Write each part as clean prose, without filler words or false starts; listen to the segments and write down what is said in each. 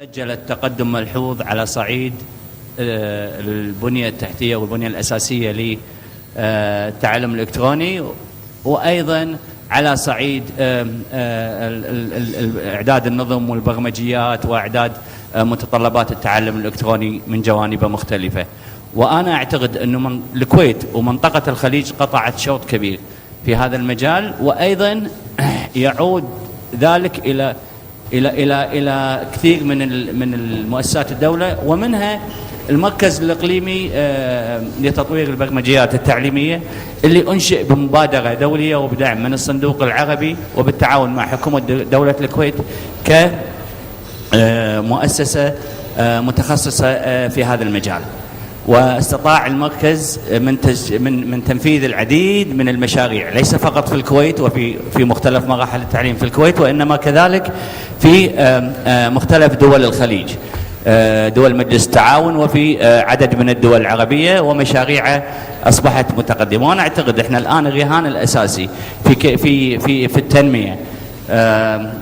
سجلت تقدم ملحوظ على صعيد البنية التحتية والبنية الأساسية للتعلم الالكتروني، وأيضا على صعيد إعداد النظم والبرمجيات وإعداد متطلبات التعلم الالكتروني من جوانب مختلفة. وأنا أعتقد أنه الكويت ومنطقة الخليج قطعت شوط كبير في هذا المجال، وأيضا يعود ذلك إلى كثير من المؤسسات الدولة، ومنها المركز الاقليمي لتطوير البرمجيات التعليمية اللي أنشئ بمبادرة دولية وبدعم من الصندوق العربي وبالتعاون مع حكومة دولة الكويت كمؤسسة متخصصة في هذا المجال. واستطاع المركز من تنفيذ العديد من المشاريع، ليس فقط في الكويت وفي مختلف مراحل التعليم في الكويت، وإنما كذلك في مختلف دول الخليج، دول مجلس التعاون، وفي عدد من الدول العربية، ومشاريع أصبحت متقدمة. وأنا أعتقد إحنا الآن الرهان الأساسي في التنمية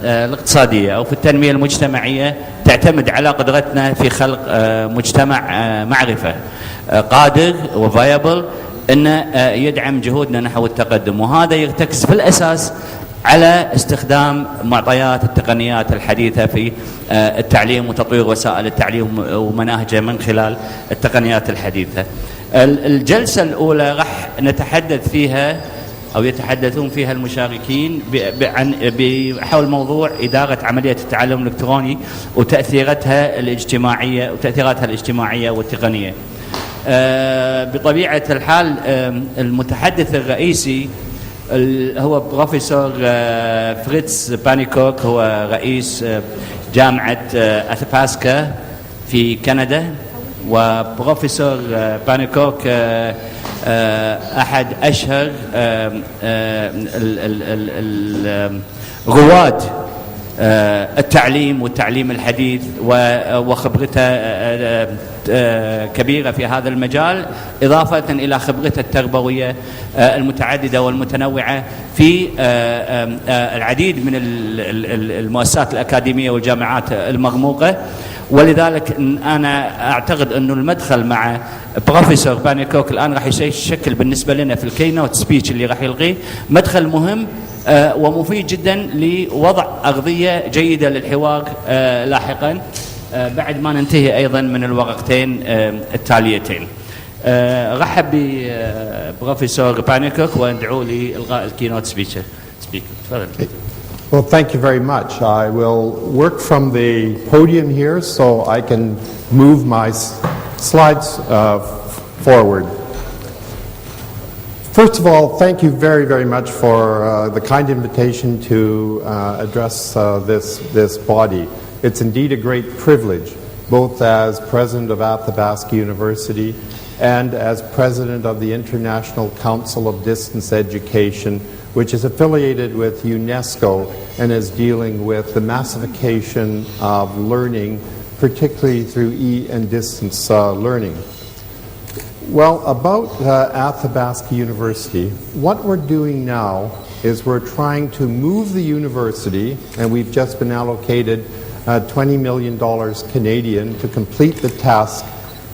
الاقتصادية أو في التنمية المجتمعية تعتمد على قدرتنا في خلق مجتمع معرفة قادر وفايبل أن يدعم جهودنا نحو التقدم، وهذا يرتكز في الأساس على استخدام معطيات التقنيات الحديثة في التعليم وتطوير وسائل التعليم ومناهجه من خلال التقنيات الحديثة. الجلسة الأولى راح نتحدث فيها أو يتحدثون فيها المشاركين حول موضوع إدارة عملية التعلم الإلكتروني وتأثيراتها الاجتماعية والتقنية. بطبيعة الحال المتحدث الرئيسي هو بروفيسور فريتز بانيكوك، هو رئيس جامعة أثاباسكا في كندا. وبروفيسور بانيكوك أحد أشهر رواد التعليم والتعليم الحديث، وخبرته كبيرة في هذا المجال، إضافة إلى خبرته التربوية المتعددة والمتنوعة في العديد من المؤسسات الأكاديمية والجامعات المرموقة. ولذلك أنا أعتقد أنه المدخل مع بروفيسور بانيكوك الآن راح يشكل بالنسبة لنا في الكينوت سبيتش اللي راح يلغيه مدخل مهم ومفيد جدا لوضع أرضية جيدة للحوار لاحقا بعد ما ننتهي أيضا من الورقتين التاليتين. رحب ببروفيسور بانيكوك وندعو لإلغاء الكينوت سبيتش. تفضل. Well, thank you very much. I will work from the podium here so I can move my slides forward. First of all, thank you very, very much for the kind invitation to address this body. It's indeed a great privilege, both as president of Athabasca University and as president of the International Council of Distance Education, which is affiliated with UNESCO and is dealing with the massification of learning, particularly through and distance learning. Well, about Athabasca University, what we're doing now is we're trying to move the university, and we've just been allocated $20 million Canadian to complete the task,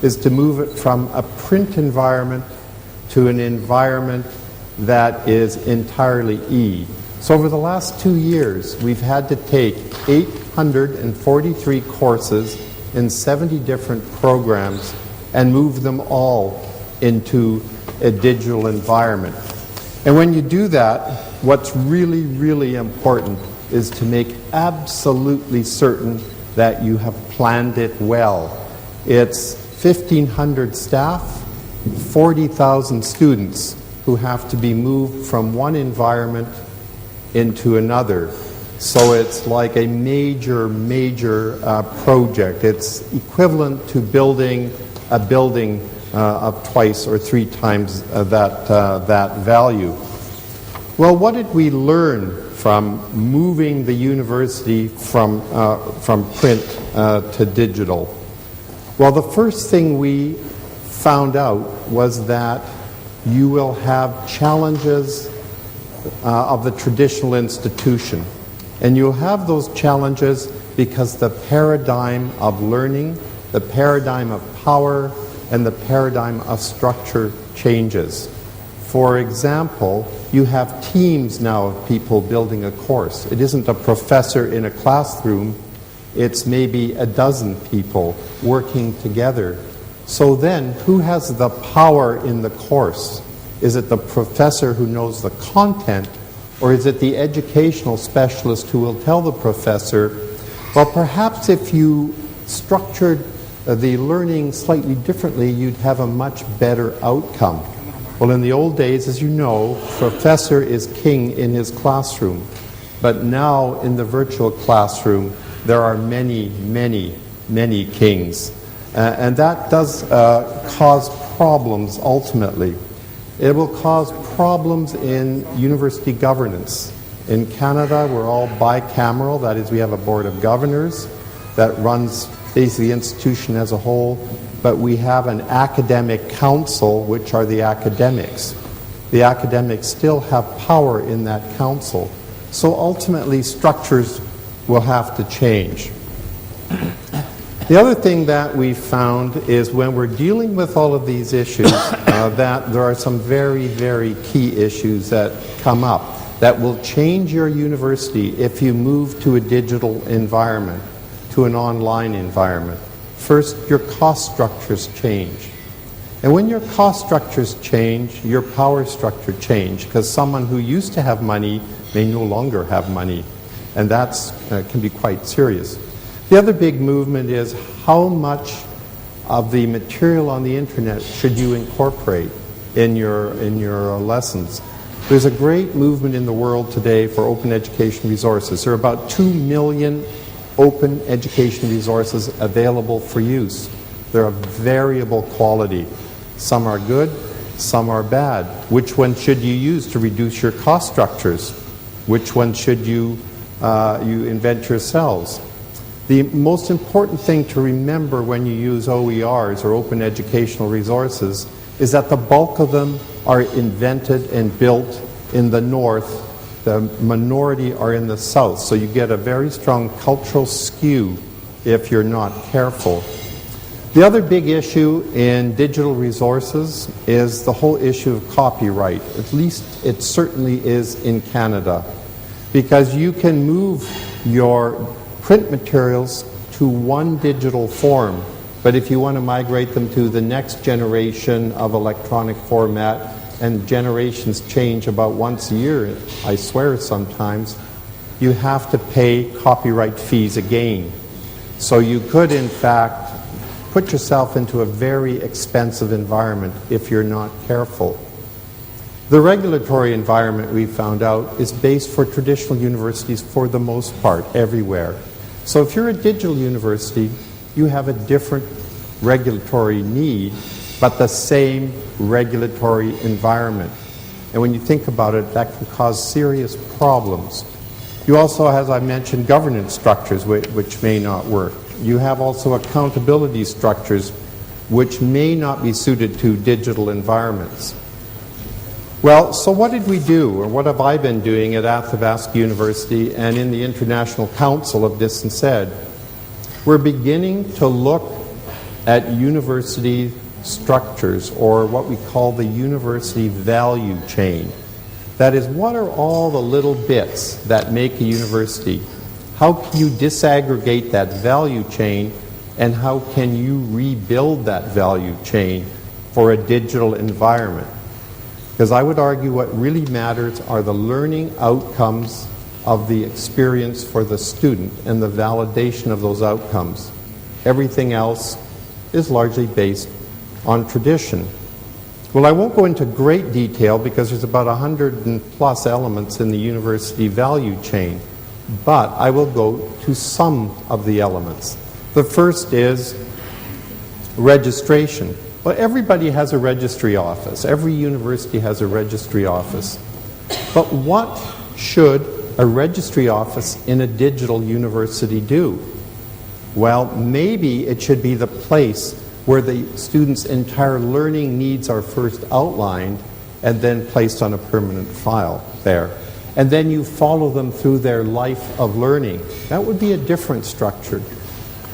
is to move it from a print environment to an environment that is entirely So over the last 2 years, we've had to take 843 courses in 70 different programs and move them all into a digital environment. And when you do that, what's really, really important is to make absolutely certain that you have planned it well. It's 1,500 staff, 40,000 students who have to be moved from one environment into another. So it's like a major project. It's equivalent to building a building of twice or three times that value. Well, what did we learn from moving the university from print to digital? Well, the first thing we found out was that you will have challenges of the traditional institution. And you'll have those challenges because the paradigm of learning, the paradigm of power, and the paradigm of structure changes. For example, you have teams now of people building a course. It isn't a professor in a classroom, it's maybe a dozen people working together. So then, who has the power in the course? Is it the professor who knows the content, or is it the educational specialist who will tell the professor, well, perhaps if you structured the learning slightly differently, you'd have a much better outcome. Well, in the old days, as you know, professor is king in his classroom. But now, in the virtual classroom, there are many, many, many kings. And that does cause problems, ultimately. It will cause problems in university governance. In Canada, we're all bicameral. That is, we have a board of governors that runs basically the institution as a whole, but we have an academic council, which are the academics. The academics still have power in that council. So ultimately, structures will have to change. The other thing that we found is when we're dealing with all of these issues, that there are some very, very key issues that come up that will change your university if you move to a digital environment, to an online environment. First, your cost structures change. And when your cost structures change, your power structure change, because someone who used to have money may no longer have money. And that can be quite serious. The other big movement is how much of the material on the internet should you incorporate in your lessons. There's a great movement in the world today for open education resources. There are about 2 million open education resources available for use. They're of variable quality. Some are good, some are bad. Which one should you use to reduce your cost structures? Which one should you invent yourselves? The most important thing to remember when you use OERs, or open educational resources, is that the bulk of them are invented and built in the north. The minority are in the south. So you get a very strong cultural skew if you're not careful. The other big issue in digital resources is the whole issue of copyright. At least it certainly is in Canada. Because you can move your print materials to one digital form, but if you want to migrate them to the next generation of electronic format, and generations change about once a year, I swear sometimes, you have to pay copyright fees again. So you could, in fact, put yourself into a very expensive environment if you're not careful. The regulatory environment, we found out, is based for traditional universities for the most part, everywhere. So if you're a digital university, you have a different regulatory need, but the same regulatory environment. And when you think about it, that can cause serious problems. You also, as I mentioned, governance structures which may not work. You have also accountability structures which may not be suited to digital environments. Well, so what did we do, or what have I been doing at Athabasca University and in the International Council of Distance Ed? We're beginning to look at university structures, or what we call the university value chain. That is, what are all the little bits that make a university? How can you disaggregate that value chain, and how can you rebuild that value chain for a digital environment? Because I would argue what really matters are the learning outcomes of the experience for the student and the validation of those outcomes. Everything else is largely based on tradition. Well, I won't go into great detail because there's about 100+ elements in the university value chain, but I will go to some of the elements. The first is registration. Well, everybody has a registry office. Every university has a registry office. But what should a registry office in a digital university do? Well, maybe it should be the place where the student's entire learning needs are first outlined and then placed on a permanent file there. and then you follow them through their life of learning. That would be a different structure.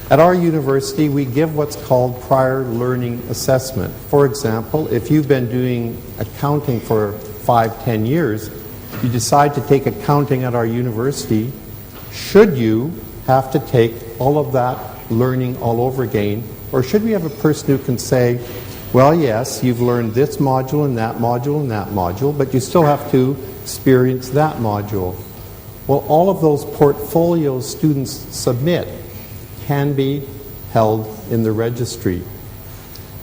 At our university, we give what's called prior learning assessment. For example, if you've been doing accounting for 5-10 years, you decide to take accounting at our university, should you have to take all of that learning all over again, or should we have a person who can say, well, yes, you've learned this module and that module and that module, but you still have to experience that module. Well, all of those portfolios students submit can be held in the registry.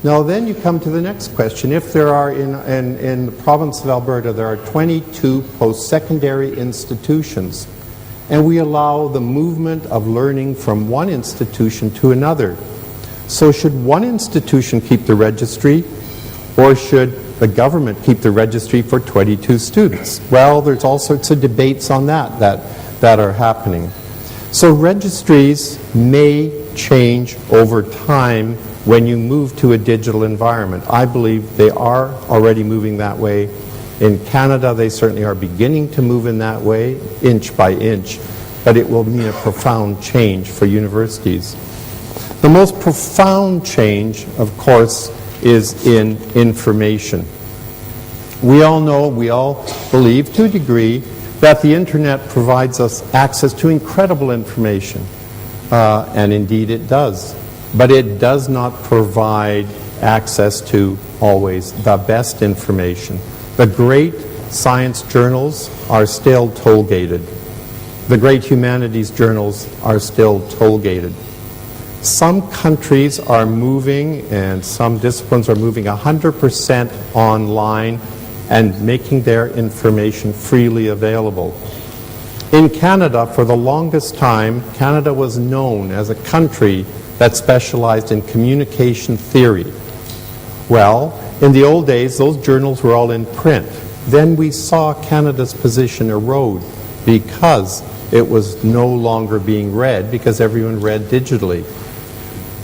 Now then you come to the next question. If there are, in the province of Alberta, there are 22 post-secondary institutions, and we allow the movement of learning from one institution to another. So should one institution keep the registry, or should the government keep the registry for 22 students? Well, there's all sorts of debates on that are happening. So registries may change over time when you move to a digital environment. I believe they are already moving that way. In Canada, they certainly are beginning to move in that way, inch by inch, but it will mean a profound change for universities. The most profound change, of course, is in information. We all know, we all believe to a degree, that the internet provides us access to incredible information, and indeed it does. But it does not provide access to always the best information. The great science journals are still toll-gated. The great humanities journals are still toll-gated. Some countries are moving, and some disciplines are moving 100% online and making their information freely available. In Canada, for the longest time, Canada was known as a country that specialized in communication theory. Well, in the old days, those journals were all in print. Then we saw Canada's position erode because it was no longer being read, because everyone read digitally.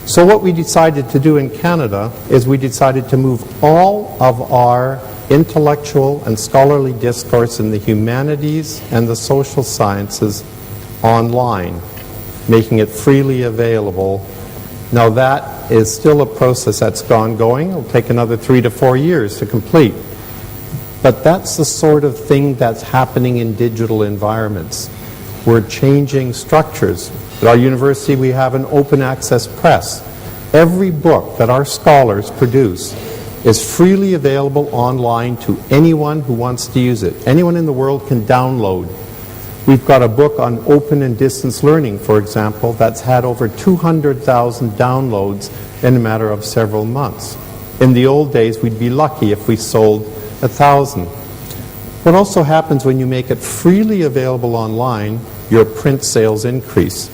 So what we decided to do in Canada is we decided to move all of our intellectual and scholarly discourse in the humanities and the social sciences online, making it freely available. Now that is still a process that's ongoing. It'll take another 3 to 4 years to complete. But that's the sort of thing that's happening in digital environments. We're changing structures. At our university, we have an open access press. Every book that our scholars produce is freely available online to anyone who wants to use it. Anyone in the world can download. We've got a book on open and distance learning, for example, that's had over 200,000 downloads in a matter of several months. In the old days, we'd be lucky if we sold 1,000. What also happens when you make it freely available online, your print sales increase.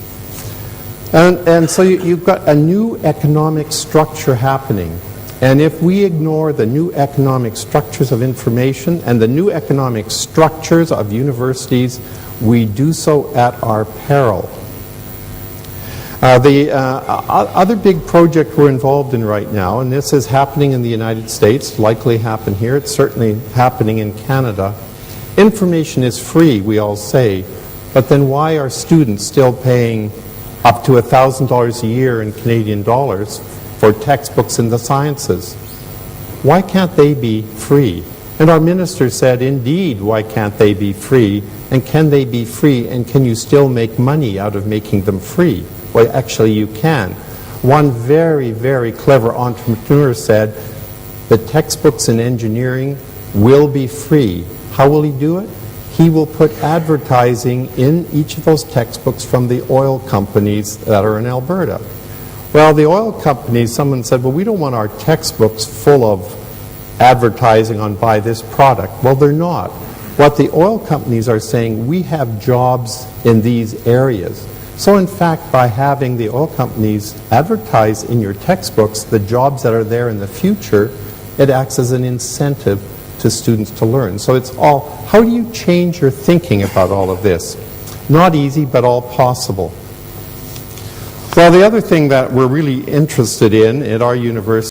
And so you've got a new economic structure happening. And if we ignore the new economic structures of information and the new economic structures of universities, we do so at our peril. The other big project we're involved in right now, and this is happening in the United States, likely happen here, it's certainly happening in Canada. Information is free, we all say, but then why are students still paying up to $1,000 a year in Canadian dollars for textbooks in the sciences? Why can't they be free? And our minister said, indeed, why can't they be free? And can they be free, and can you still make money out of making them free? Well, actually you can. One very, very clever entrepreneur said, the textbooks in engineering will be free. How will he do it? He will put advertising in each of those textbooks from the oil companies that are in Alberta. Well, the oil companies, someone said, well, we don't want our textbooks full of advertising on buy this product. Well, they're not. What the oil companies are saying, we have jobs in these areas. So in fact, by having the oil companies advertise in your textbooks the jobs that are there in the future, it acts as an incentive to students to learn. So it's all, how do you change your thinking about all of this? Not easy, but all possible. Well, the other thing that we're really interested in at our university